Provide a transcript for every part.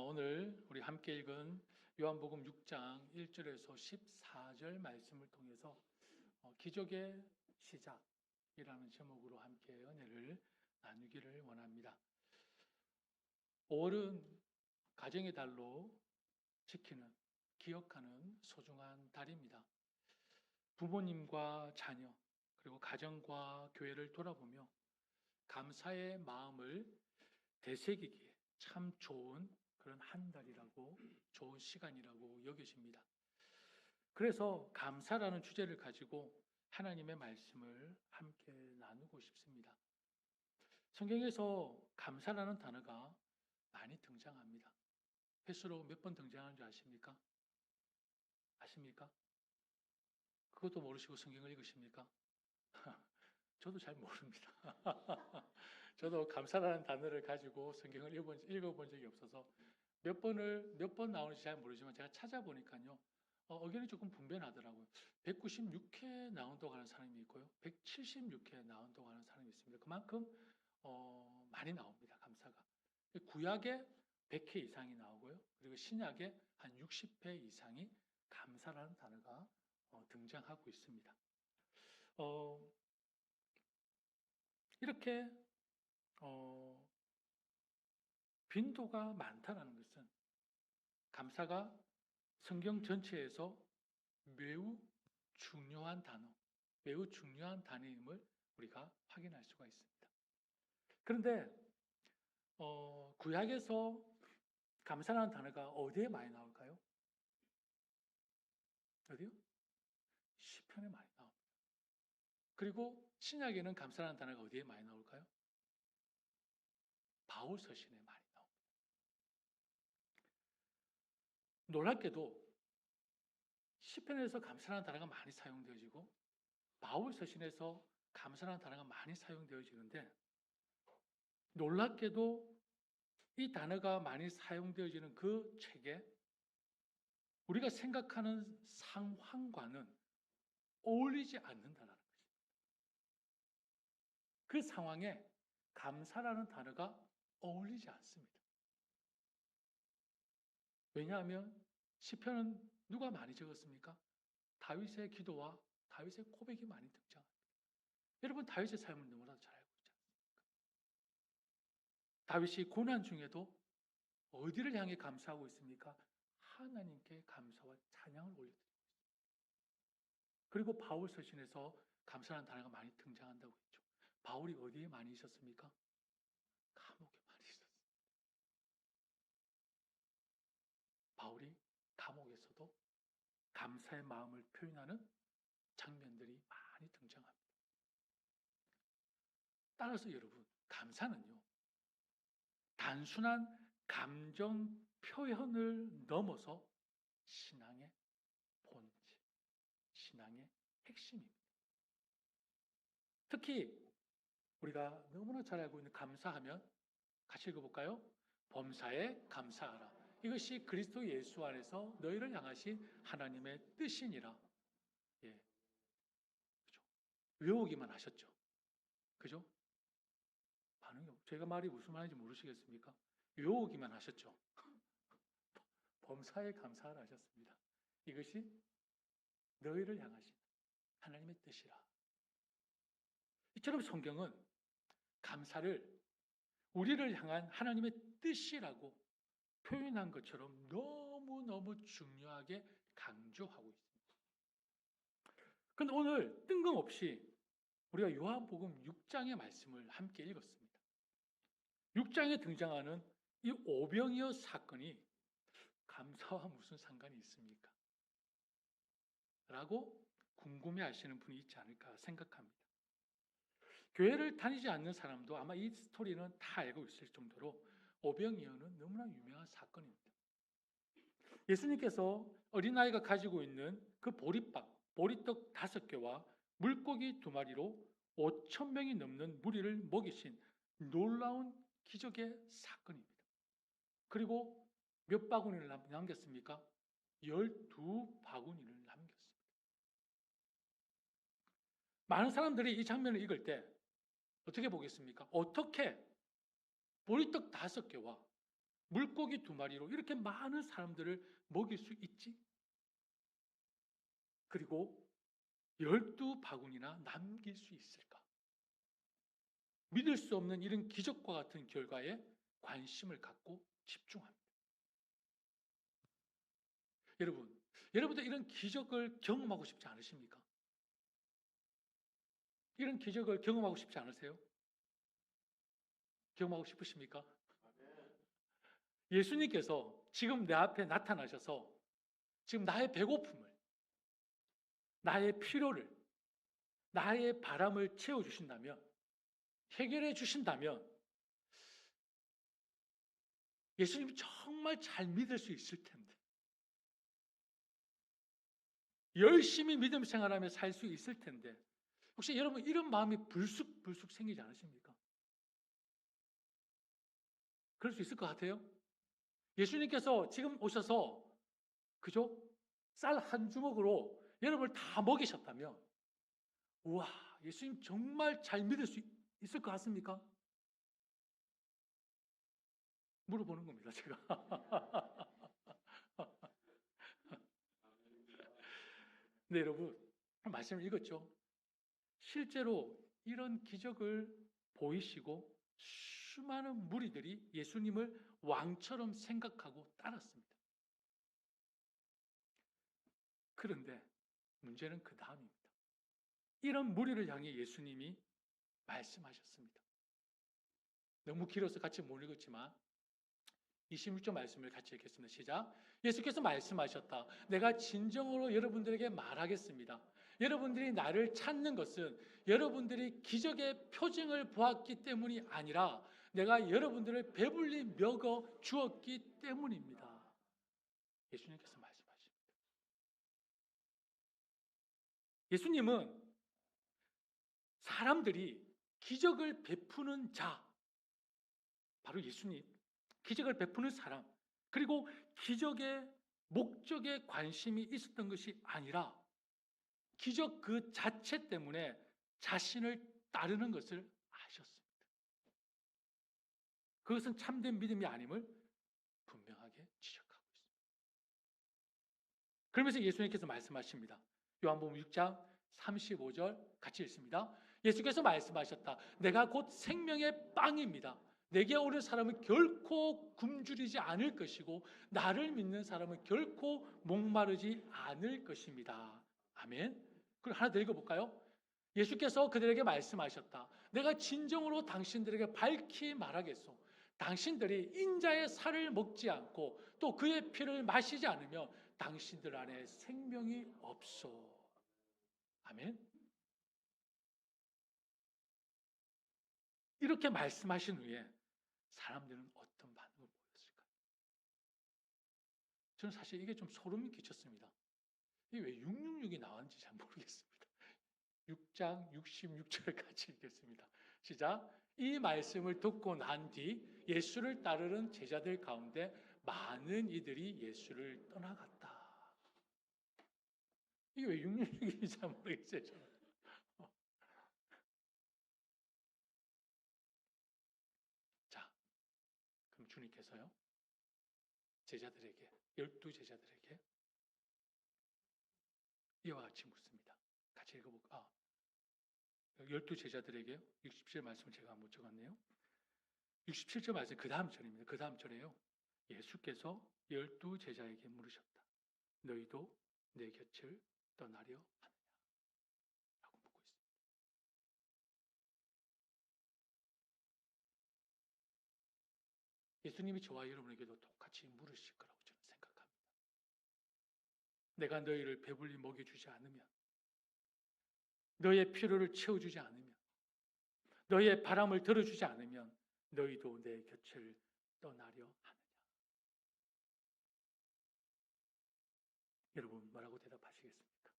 오늘 우리 함께 읽은 요한복음 6장 1절에서 14절 말씀을 통해서 기적의 시작이라는 제목으로 함께 은혜를 나누기를 원합니다. 5월은 가정의 달로 지키는, 기억하는 소중한 달입니다. 부모님과 자녀, 그리고 가정과 교회를 돌아보며 감사의 마음을 되새기기에 참 좋은 그런 한 달이라고, 좋은 시간이라고 여겨집니다. 그래서 감사라는 주제를 가지고 하나님의 말씀을 함께 나누고 싶습니다. 성경에서 감사라는 단어가 많이 등장합니다. 횟수로 몇 번 등장하는 줄 아십니까? 아십니까? 그것도 모르시고 성경을 읽으십니까? 저도 잘 모릅니다. 저도 감사라는 단어를 가지고 성경을 읽어본 적이 없어서 몇 번 나오는지 잘 모르지만 제가 찾아보니까요. 의견이 조금 분분하더라고요. 196회 나온다고 하는 사람이 있고요. 176회 나온다고 하는 사람이 있습니다. 그만큼 많이 나옵니다. 감사가. 구약에 100회 이상이 나오고요. 그리고 신약에 한 60회 이상이 감사라는 단어가 등장하고 있습니다. 이렇게 빈도가 많다는 것은 감사가 성경 전체에서 매우 중요한 단어임을 우리가 확인할 수가 있습니다. 그런데 구약에서 감사라는 단어가 어디에 많이 나올까요? 어디요? 시편에 많이 나옵니다. 그리고 신약에는 감사라는 단어가 어디에 많이 나올까요? 바울 서신에 많이 나옵니다. 놀랍게도 시편에서 감사라는 단어가 많이 사용되어지고 바울 서신에서 감사라는 단어가 많이 사용되어지는데 놀랍게도 이 단어가 많이 사용되어지는 그 책에 우리가 생각하는 상황과는 어울리지 않는다는 것입니다. 그 상황에 감사라는 단어가 어울리지 않습니다. 왜냐하면 시편은 누가 많이 적었습니까? 다윗의 기도와 다윗의 고백이 많이 등장합니다. 여러분 다윗의 삶을 너무나도 잘 알고 있지 않습니까? 다윗이 고난 중에도 어디를 향해 감사하고 있습니까? 하나님께 감사와 찬양을 올려드리고 있습니다. 그리고 바울 서신에서 감사라는 단어가 많이 등장한다고 했죠. 바울이 어디에 많이 있었습니까? 감옥에 많이 있었습니다. 바울이 감옥에서도 감사의 마음을 표현하는 장면들이 많이 등장합니다. 따라서 여러분, 감사는요, 단순한 감정 표현을 넘어서 신앙의 본질, 신앙의 핵심입니다. 특히 우리가 너무나 잘 알고 있는 감사하면 같이 읽어볼까요? 범사에 감사하라. 이것이 그리스도 예수 안에서 너희를 향하신 하나님의 뜻이니라. 예, 그죠? 외우기만 하셨죠. 그죠? 반응이 없. 제가 말이 무슨 말인지 모르시겠습니까? 외우기만 하셨죠. 범사에 감사하라 하셨습니다. 이것이 너희를 향하신 하나님의 뜻이라. 이처럼 성경은 감사를 우리를 향한 하나님의 뜻이라고 표현한 것처럼 너무너무 중요하게 강조하고 있습니다. 그런데 오늘 뜬금없이 우리가 요한복음 6장의 말씀을 함께 읽었습니다. 6장에 등장하는 이 오병이어 사건이 감사와 무슨 상관이 있습니까? 라고 궁금해 하시는 분이 있지 않을까 생각합니다. 교회를 다니지 않는 사람도 아마 이 스토리는 다 알고 있을 정도로 오병이어는 너무나 유명한 사건입니다. 예수님께서 어린아이가 가지고 있는 그 보리밥, 보리떡 5개와 물고기 2마리로 5,000명이 넘는 무리를 먹이신 놀라운 기적의 사건입니다. 그리고 몇 바구니를 남겼습니까? 12바구니를 남겼습니다. 많은 사람들이 이 장면을 읽을 때 어떻게 보겠습니까? 어떻게 보리떡 5개와 물고기 2마리로 이렇게 많은 사람들을 먹일 수 있지? 그리고 12바구니나 남길 수 있을까? 믿을 수 없는 이런 기적과 같은 결과에 관심을 갖고 집중합니다. 여러분들 이런 기적을 경험하고 싶지 않으십니까? 이런 기적을 경험하고 싶지 않으세요? 경험하고 싶으십니까? 예수님께서 지금 내 앞에 나타나셔서 지금 나의 배고픔을, 나의 필요를, 나의 바람을 채워주신다면, 해결해 주신다면 예수님 정말 잘 믿을 수 있을 텐데, 열심히 믿음 생활하며 살 수 있을 텐데, 혹시 여러분 이런 마음이 불쑥 생기지 않으십니까? 그럴 수 있을 것 같아요? 예수님께서 지금 오셔서 그죠? 쌀 한 주먹으로 여러분을 다 먹이셨다면, 우와, 예수님 정말 잘 믿을 수 있을 것 같습니까? 물어보는 겁니다, 제가. 네, 여러분, 말씀을 읽었죠? 실제로 이런 기적을 보이시고 수많은 무리들이 예수님을 왕처럼 생각하고 따랐습니다. 그런데 문제는 그 다음입니다. 이런 무리를 향해 예수님이 말씀하셨습니다. 너무 길어서 같이 못 읽었지만 26절 말씀을 같이 읽겠습니다. 시작. 예수께서 말씀하셨다. 내가 진정으로 여러분들에게 말하겠습니다. 여러분들이 나를 찾는 것은 여러분들이 기적의 표징을 보았기 때문이 아니라 내가 여러분들을 배불리 먹어 주었기 때문입니다. 예수님께서 말씀하십니다. 예수님은 사람들이 기적을 베푸는 자, 바로 예수님, 기적을 베푸는 사람, 그리고 기적의 목적에 관심이 있었던 것이 아니라 기적 그 자체 때문에 자신을 따르는 것을 아셨습니다. 그것은 참된 믿음이 아님을 분명하게 지적하고 있습니다. 그러면서 예수님께서 말씀하십니다. 요한복음 6장 35절 같이 읽습니다. 예수께서 말씀하셨다. 내가 곧 생명의 빵입니다. 내게 오는 사람은 결코 굶주리지 않을 것이고 나를 믿는 사람은 결코 목마르지 않을 것입니다. 아멘. 그리고 하나 더 읽어볼까요? 예수께서 그들에게 말씀하셨다. 내가 진정으로 당신들에게 밝히 말하겠소. 당신들이 인자의 살을 먹지 않고 또 그의 피를 마시지 않으면 당신들 안에 생명이 없소. 아멘. 이렇게 말씀하신 후에 사람들은 어떤 반응을 보였을까요? 저는 사실 이게 좀 소름이 끼쳤습니다. 이게 왜 666이 나왔는지 잘 모르겠습니다. 6장 66절을 같이 읽겠습니다. 시작. 이 말씀을 듣고 난 뒤 예수를 따르는 제자들 가운데 많은 이들이 예수를 떠나갔다. 이게 왜 666인지 잘 모르겠어요. 저는. 자, 그럼 주님께서요. 제자들에게, 12제자들에게 이와 같이 묻습니다. 같이 읽어볼까? 12제자들에게 67 말씀을 제가 못 적었네요. 67절 말씀 그 다음 절입니다. 그 다음 절에요. 예수께서 12제자에게 물으셨다. 너희도 내 곁을 떠나려 하느냐? 라고 묻고 있습니다. 예수님이 저와 여러분에게도 똑같이 물으실 거라고 저는 생각합니다. 내가 너희를 배불리 먹여주지 않으면, 너의 필요를 채워주지 않으면, 너의 바람을 들어주지 않으면 너희도 내 곁을 떠나려 하느냐? 여러분 뭐라고 대답하시겠습니까?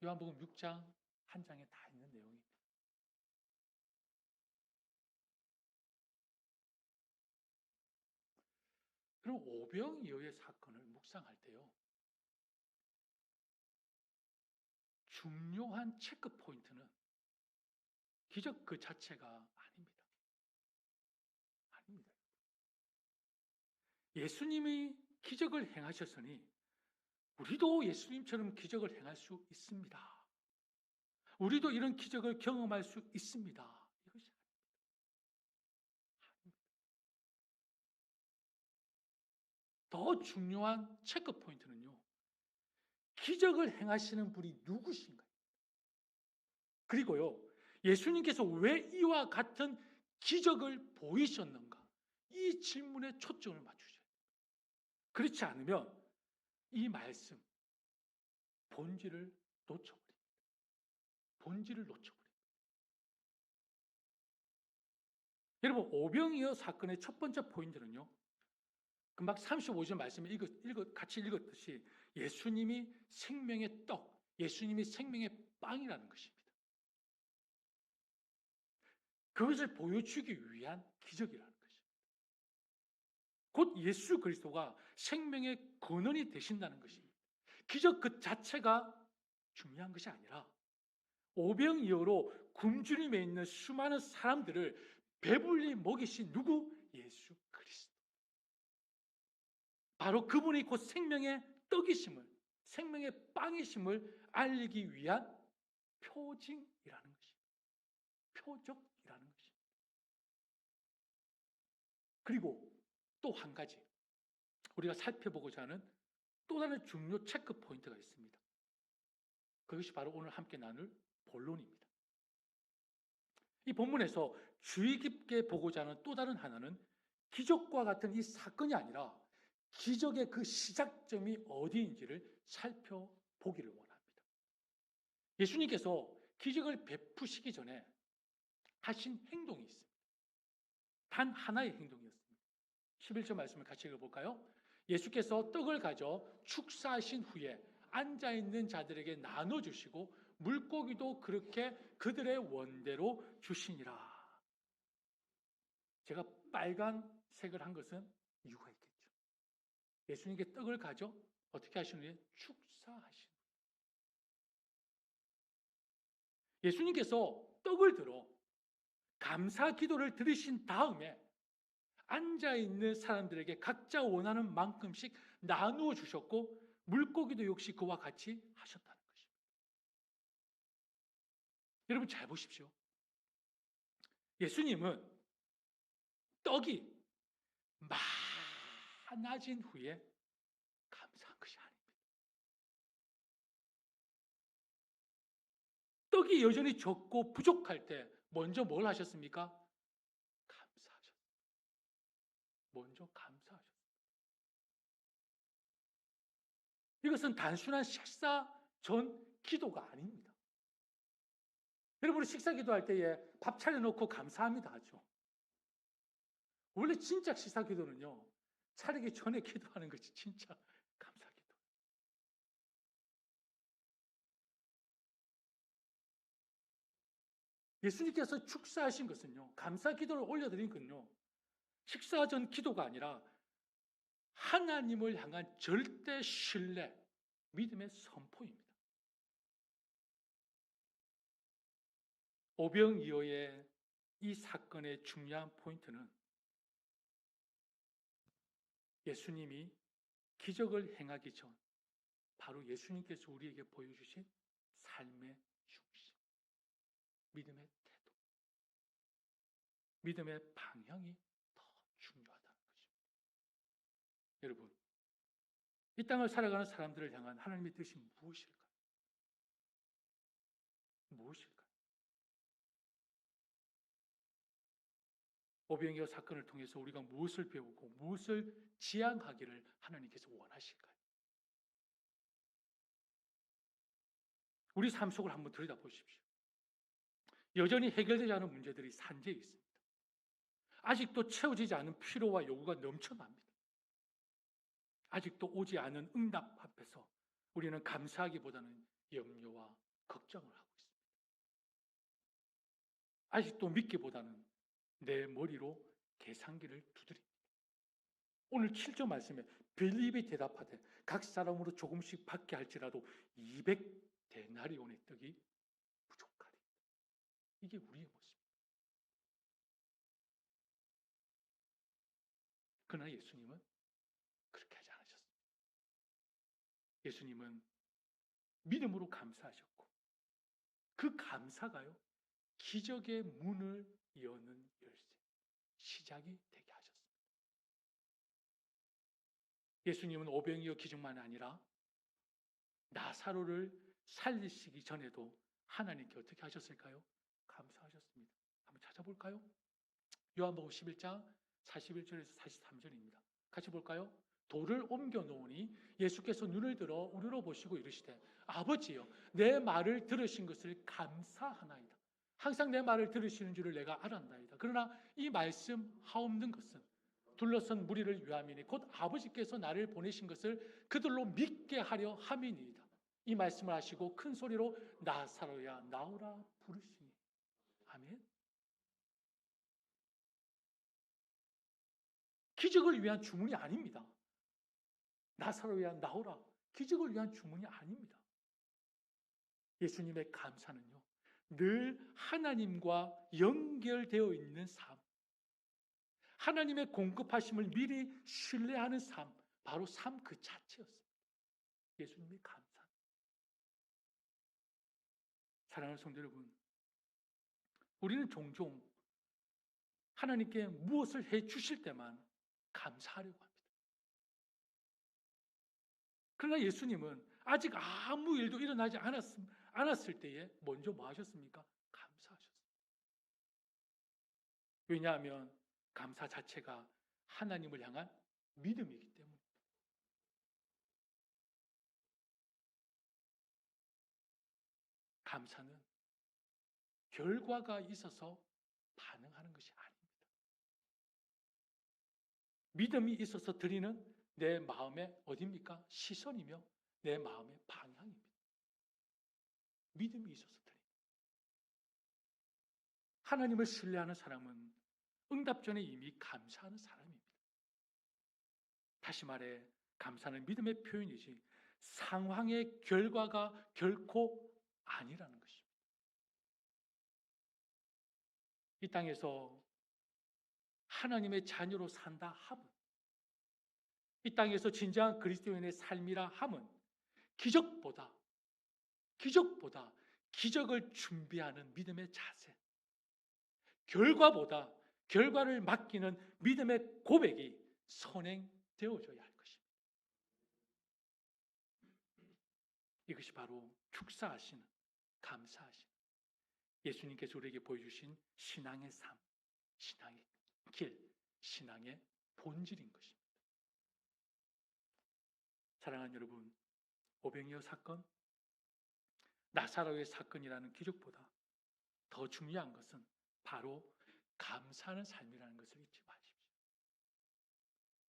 요한복음 6장 한 장에 다 있는 내용입니다. 그럼 오병이어의 사건을 묵상할 때요. 중요한 체크 포인트는 기적 그 자체가 아닙니다. 아닙니다. 예수님이 기적을 행하셨으니 우리도 예수님처럼 기적을 행할 수 있습니다. 우리도 이런 기적을 경험할 수 있습니다. 이것이 더 중요한 체크 포인트는요. 기적을 행하시는 분이 누구신가요? 그리고요. 예수님께서 왜 이와 같은 기적을 보이셨는가? 이 질문에 초점을 맞추셔야 돼요. 그렇지 않으면 이 말씀 본질을 놓쳐버립니다. 본질을 놓쳐버립니다. 여러분 오병이어 사건의 첫 번째 포인트는요. 금방 35절 말씀에 같이 읽었듯이 예수님이 생명의 떡, 예수님이 생명의 빵이라는 것입니다. 그것을 보여주기 위한 기적이라는 것입니다. 곧 예수 그리스도가 생명의 근원이 되신다는 것입니다. 기적 그 자체가 중요한 것이 아니라 오병이어로 굶주림에 있는 수많은 사람들을 배불리 먹이신 누구? 예수 그리스도. 바로 그분이 곧 생명의 떡이심을, 생명의 빵이심을 알리기 위한 표징이라는 것입니다. 표적이라는 것입니다. 그리고 또 한 가지 우리가 살펴보고자 하는 또 다른 중요 체크 포인트가 있습니다. 그것이 바로 오늘 함께 나눌 본론입니다. 이 본문에서 주의 깊게 보고자 하는 또 다른 하나는 기적과 같은 이 사건이 아니라 기적의 그 시작점이 어디인지를 살펴보기를 원합니다. 예수님께서 기적을 베푸시기 전에 하신 행동이 있습니다. 단 하나의 행동이었습니다. 11절 말씀을 같이 읽어볼까요? 예수께서 떡을 가져 축사하신 후에 앉아있는 자들에게 나눠주시고 물고기도 그렇게 그들의 원대로 주시니라. 제가 빨간색을 한 것은 이유가 있겠죠. 예수님께 떡을 가져 어떻게 하시느냐? 축사하시는. 예수님께서 떡을 들어 감사 기도를 드리신 다음에 앉아있는 사람들에게 각자 원하는 만큼씩 나누어 주셨고 물고기도 역시 그와 같이 하셨다는 것입니다. 여러분 잘 보십시오. 예수님은 떡이 많아진 후에 감사한 것이 아닙니다. 떡이 여전히 적고 부족할 때 먼저 뭘 하셨습니까? 감사하셨습니다. 먼저 감사하셨습니다. 이것은 단순한 식사 전 기도가 아닙니다. 여러분 식사 기도할 때에 밥 차려놓고 감사합니다 하죠. 원래 진짜 식사 기도는요. 차리기 전에 기도하는 것이 진짜 감사 기도. 예수님께서 축사하신 것은요. 감사 기도를 올려드린 것은요. 식사 전 기도가 아니라 하나님을 향한 절대 신뢰, 믿음의 선포입니다. 오병이어의 이 사건의 중요한 포인트는 예수님이 기적을 행하기 전 바로 예수님께서 우리에게 보여주신 삶의 중심, 믿음의 태도, 믿음의 방향이 더 중요하다는 것입니다. 여러분, 이 땅을 살아가는 사람들을 향한 하나님의 뜻이 무엇일까요? 무엇일까요? 오병이어 사건을 통해서 우리가 무엇을 배우고 무엇을 지향하기를 하나님께서 원하실까요? 우리 삶 속을 한번 들여다보십시오. 여전히 해결되지 않은 문제들이 산재해 있습니다. 아직도 채워지지 않은 필요와 요구가 넘쳐납니다. 아직도 오지 않은 응답 앞에서 우리는 감사하기보다는 염려와 걱정을 하고 있습니다. 아직도 믿기보다는 내 머리로 계산기를 두드립니다. 오늘 7절 말씀에 빌립이 대답하되 각 사람으로 조금씩 받게 할지라도 200데나리온의 떡이 부족하리. 이게 우리의 모습입니다. 그러나 예수님은 예수님은 믿음으로 감사하셨고 그 감사가요 기적의 문을 여는 열쇠, 시작이 되게 하셨습니다. 예수님은 오병이어 기적만 아니라 나사로를 살리시기 전에도 하나님께 어떻게 하셨을까요? 감사하셨습니다. 한번 찾아볼까요? 요한복음 11장 41절에서 43절입니다. 같이 볼까요? 돌을 옮겨 놓으니 예수께서 눈을 들어 우리로 보시고 이르시되 아버지여 내 말을 들으신 것을 감사하나이다. 항상 내 말을 들으시는 줄을 내가 알았나이다. 그러나 이 말씀 하옵는 것은 둘러선 무리를 위함이니 곧 아버지께서 나를 보내신 것을 그들로 믿게 하려 함이니이다. 이 말씀을 하시고 큰 소리로 나사로야 나오라 부르시니. 아멘. 기적을 위한 주문이 아닙니다. 나사로야 나오라. 기적을 위한 주문이 아닙니다. 예수님의 감사는요. 늘 하나님과 연결되어 있는 삶. 하나님의 공급하심을 미리 신뢰하는 삶. 바로 삶 그 자체였습니다. 예수님의 감사. 사랑하는 성도 여러분, 우리는 종종 하나님께 무엇을 해 주실 때만 감사하려고 합니다. 그러나 예수님은 아직 아무 일도 일어나지 않았을 때에 먼저 뭐 하셨습니까? 감사하셨습니다. 왜냐하면 감사 자체가 하나님을 향한 믿음이기 때문입니다. 감사는 결과가 있어서 반응하는 것이 아닙니다. 믿음이 있어서 드리는 내 마음의 어디입니까? 시선이며 내 마음의 방향입니다. 믿음이 있어서 드립니다. 하나님을 신뢰하는 사람은 응답 전에 이미 감사하는 사람입니다. 다시 말해 감사는 믿음의 표현이지 상황의 결과가 결코 아니라는 것입니다. 이 땅에서 하나님의 자녀로 산다 함은, 이 땅에서 진정한 그리스도인의 삶이라 함은 기적보다 기적을 준비하는 믿음의 자세, 결과보다 결과를 맡기는 믿음의 고백이 선행되어져야 할 것입니다. 이것이 바로 축사하시는, 감사하시는 예수님께서 우리에게 보여주신 신앙의 삶, 신앙의 길, 신앙의 본질인 것입니다. 사랑하는 여러분, 오병이어 사건, 나사로의 사건이라는 기적보다 더 중요한 것은 바로 감사하는 삶이라는 것을 잊지 마십시오.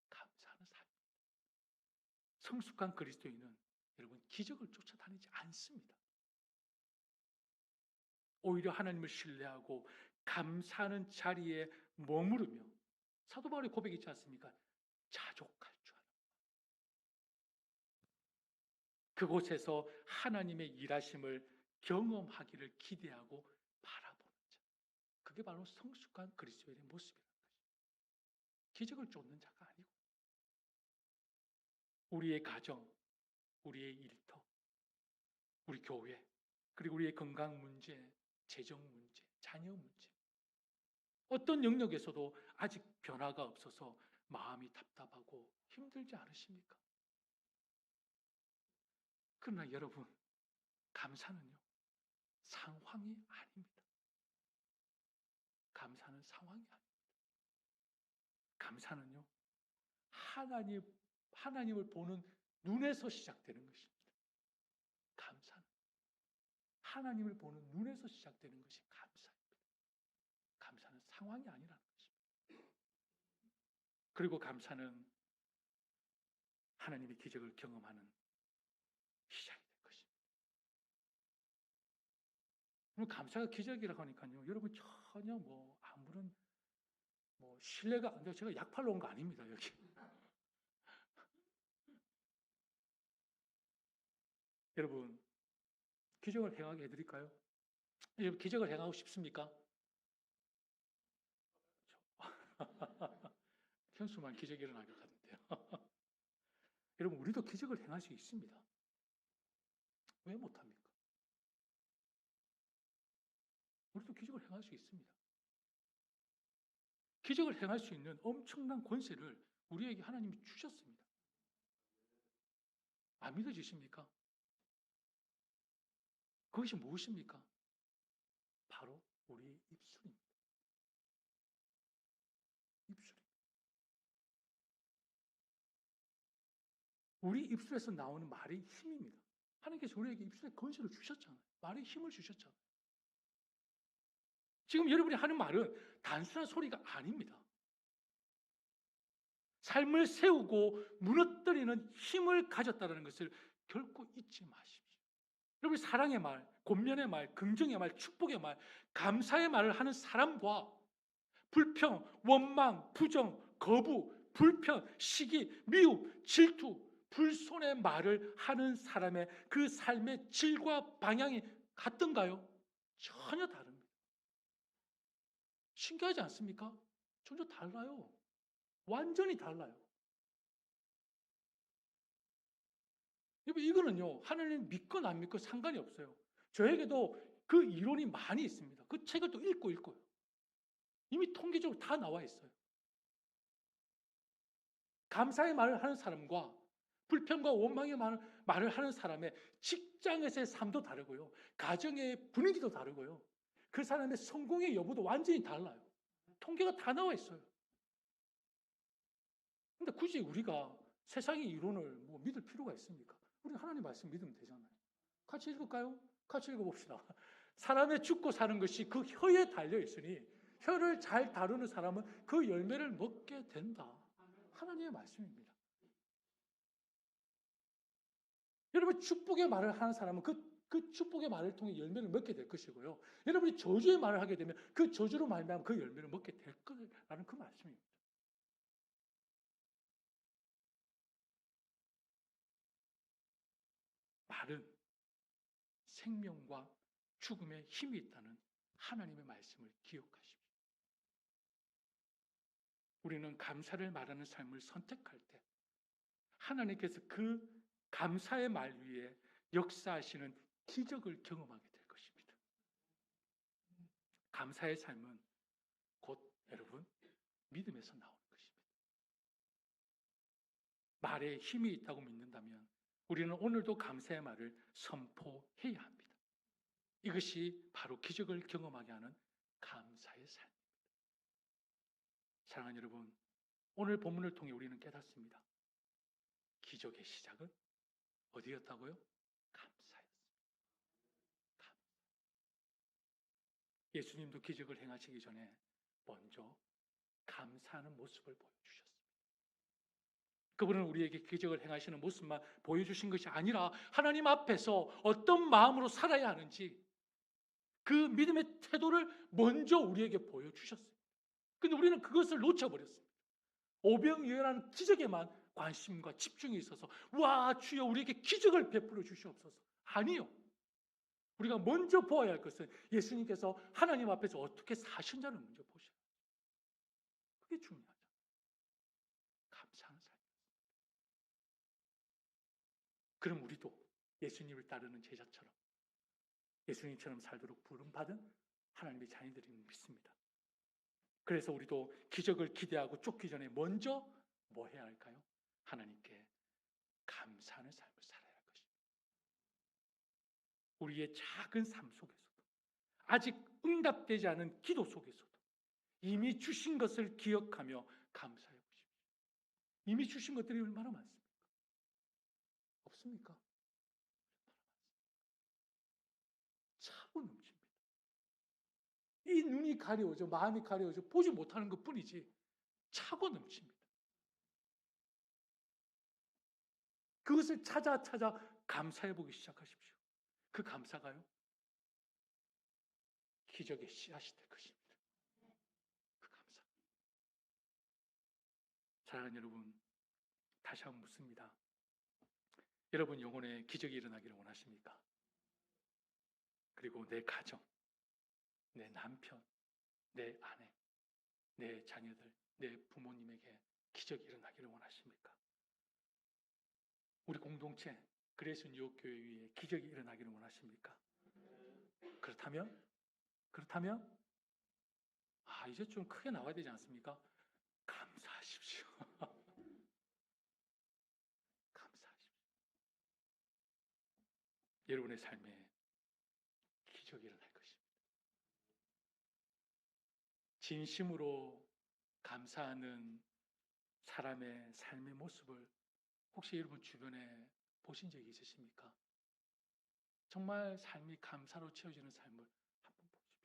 감사하는 삶. 성숙한 그리스도인은 여러분 기적을 쫓아다니지 않습니다. 오히려 하나님을 신뢰하고 감사하는 자리에 머무르며 사도 바울의 고백이 있지 않습니까? 자족할 줄 아는 그곳에서 하나님의 일하심을 경험하기를 기대하고 바라보는 자. 그게 바로 성숙한 그리스도인의 모습이라는 것입니다. 기적을 쫓는 자가 아니고 우리의 가정, 우리의 일터, 우리 교회, 그리고 우리의 건강 문제, 재정 문제, 자녀 문제, 어떤 영역에서도 아직 변화가 없어서 마음이 답답하고 힘들지 않으십니까? 그러나 여러분, 감사는요, 상황이 아닙니다. 감사는 상황이 아닙니다. 감사는요, 하나님을 보는 눈에서 시작되는 것입니다. 감사는 하나님을 보는 눈에서 시작되는 것이 감사입니다. 감사는 상황이 아니라는 것입니다. 그리고 감사는 하나님의 기적을 경험하는 시작이 될 것입니다. 감사가 기적이라고 하니까요, 여러분 전혀 아무런 신뢰가 안 돼요. 제가 약 팔러 온 거 아닙니다, 여기. 여러분, 기적을 행하게 해드릴까요? 여러분, 기적을 행하고 싶습니까? 현수만 기적이 일어나게 하던데요. 여러분, 우리도 기적을 행할 수 있습니다. 왜 못합니까? 우리도 기적을 행할 수 있습니다. 기적을 행할 수 있는 엄청난 권세를 우리에게 하나님이 주셨습니다. 안 믿어지십니까? 그것이 무엇입니까? 바로 우리의 입술입니다. 입술. 우리 입술에서 나오는 말의 힘입니다. 하나님께서 우리에게 입술에 권세를 주셨잖아요. 말의 힘을 주셨잖아요. 지금 여러분이 하는 말은 단순한 소리가 아닙니다. 삶을 세우고 무너뜨리는 힘을 가졌다는 것을 결코 잊지 마십시오. 여러분 사랑의 말, 권면의 말, 긍정의 말, 축복의 말, 감사의 말을 하는 사람과 불평, 원망, 부정, 거부, 불편, 시기, 미움, 질투, 불손의 말을 하는 사람의 그 삶의 질과 방향이 같던가요? 전혀 다릅니다. 신기하지 않습니까? 전혀 달라요. 완전히 달라요. 이거는요, 하나님 믿건 안 믿건 상관이 없어요. 저에게도 그 이론이 많이 있습니다. 그 책을 또 읽고요. 이미 통계적으로 다 나와 있어요. 감사의 말을 하는 사람과 불평과 원망의 말을 하는 사람의 직장에서의 삶도 다르고요. 가정의 분위기도 다르고요. 그 사람의 성공의 여부도 완전히 달라요. 통계가 다 나와 있어요. 근데 굳이 우리가 세상의 이론을 믿을 필요가 있습니까? 우리 하나님 말씀 믿으면 되잖아요. 같이 읽을까요? 같이 읽어봅시다. 사람의 죽고 사는 것이 그 혀에 달려 있으니 혀를 잘 다루는 사람은 그 열매를 먹게 된다. 하나님의 말씀입니다. 여러분 축복의 말을 하는 사람은 그 축복의 말을 통해 열매를 먹게 될 것이고요. 여러분이 저주의 말을 하게 되면 그 저주로 말미암아 그 열매를 먹게 될 거라는 그 말씀입니다. 말은 생명과 죽음에 힘이 있다는 하나님의 말씀을 기억하십시오. 우리는 감사를 말하는 삶을 선택할 때 하나님께서 그 감사의 말 위에 역사하시는 기적을 경험하게 될 것입니다. 감사의 삶은 곧 여러분 믿음에서 나오는 것입니다. 말에 힘이 있다고 믿는다면 우리는 오늘도 감사의 말을 선포해야 합니다. 이것이 바로 기적을 경험하게 하는 감사의 삶입니다. 사랑하는 여러분, 오늘 본문을 통해 우리는 깨닫습니다. 기적의 시작은 어디였다고요? 감사였습니다. 예수님도 기적을 행하시기 전에 먼저 감사하는 모습을 보여주셨습니다. 그분은 우리에게 기적을 행하시는 모습만 보여주신 것이 아니라 하나님 앞에서 어떤 마음으로 살아야 하는지 그 믿음의 태도를 먼저 우리에게 보여주셨어요. 근데 우리는 그것을 놓쳐버렸습니다. 오병이어라는 기적에만 관심과 집중이 있어서 와 주여 우리에게 기적을 베풀어 주시옵소서. 아니요. 우리가 먼저 보아야 할 것은 예수님께서 하나님 앞에서 어떻게 사신자를 먼저 보셔야 돼요. 그게 중요하죠. 감사하는 삶입니다. 그럼 우리도 예수님을 따르는 제자처럼 예수님처럼 살도록 부름받은 하나님의 자녀들임을 믿습니다. 그래서 우리도 기적을 기대하고 쫓기 전에 먼저 뭐 해야 할까요? 하나님께 감사하는 삶을 살아야 할 것입니다. 우리의 작은 삶 속에서도 아직 응답되지 않은 기도 속에서도 이미 주신 것을 기억하며 감사해 보십시오. 이미 주신 것들이 얼마나 많습니까? 없습니까? 차고 넘칩니다. 이 눈이 가려워져 마음이 가려워져 보지 못하는 것뿐이지 차고 넘칩니다. 그것을 찾아 감사해 보기 시작하십시오. 그 감사가요 기적의 씨앗이 될 것입니다. 그 감사. 사랑하는 여러분, 다시 한번 묻습니다. 여러분 영혼에 기적이 일어나기를 원하십니까? 그리고 내 가정, 내 남편, 내 아내, 내 자녀들, 내 부모님에게 기적이 일어나기를 원하십니까? 우리 공동체, 그레이스 뉴욕 교회 위에 기적이 일어나기를 원하십니까? 그렇다면 이제 좀 크게 나와야 되지 않습니까? 감사하십시오. 감사하십시오. 여러분의 삶에 기적이 일어날 것입니다. 진심으로 감사하는 사람의 삶의 모습을 혹시 여러분 주변에 보신 적이 있으십니까? 정말 삶이 감사로 채워지는 삶을 한번 보십시오.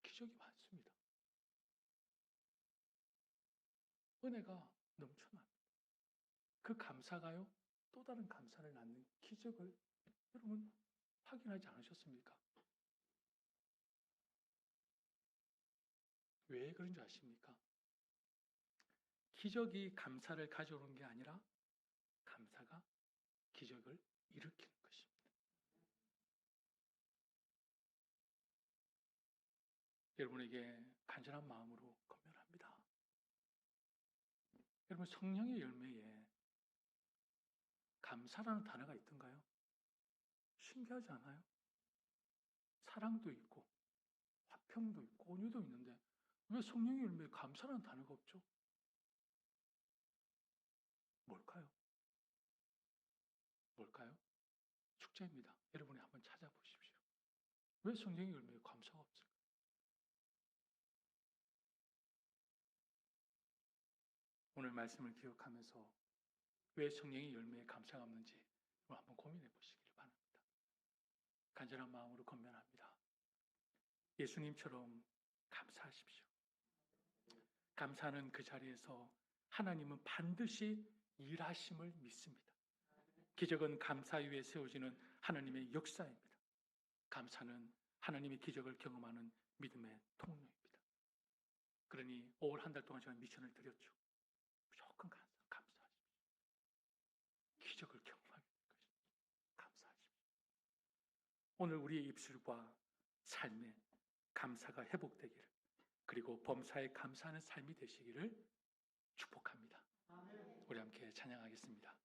기적이 많습니다. 은혜가 넘쳐납니다. 그 감사가요, 또 다른 감사를 낳는 기적을 여러분 확인하지 않으셨습니까? 왜 그런 줄 아십니까? 기적이 감사를 가져오는 게 아니라 감사가 기적을 일으키는 것입니다. 여러분에게 간절한 마음으로 권면합니다. 여러분, 성령의 열매에 감사라는 단어가 있던가요? 신기하지 않아요? 사랑도 있고 화평도 있고 온유도 있는데 왜 성령의 열매에 감사라는 단어가 없죠? 뭘까요? 뭘까요? 축제입니다. 여러분이 한번 찾아보십시오. 왜 성령의 열매에 감사가 없을까요? 오늘 말씀을 기억하면서 왜 성령의 열매에 감사가 없는지 한번 고민해 보시기를 바랍니다. 간절한 마음으로 권면합니다. 예수님처럼 감사하십시오. 감사하는 그 자리에서 하나님은 반드시 일하심을 믿습니다. 기적은 감사 위에 세워지는 하나님의 역사입니다. 감사는 하나님의 기적을 경험하는 믿음의 통로입니다. 그러니 5월 한 달 동안 제가 미션을 드렸죠. 무조건 감사하십시오. 기적을 경험하게 될 것입니다. 감사하십시오. 오늘 우리의 입술과 삶에 감사가 회복되기를, 그리고 범사에 감사하는 삶이 되시기를 축복합니다. 우리 함께 찬양하겠습니다.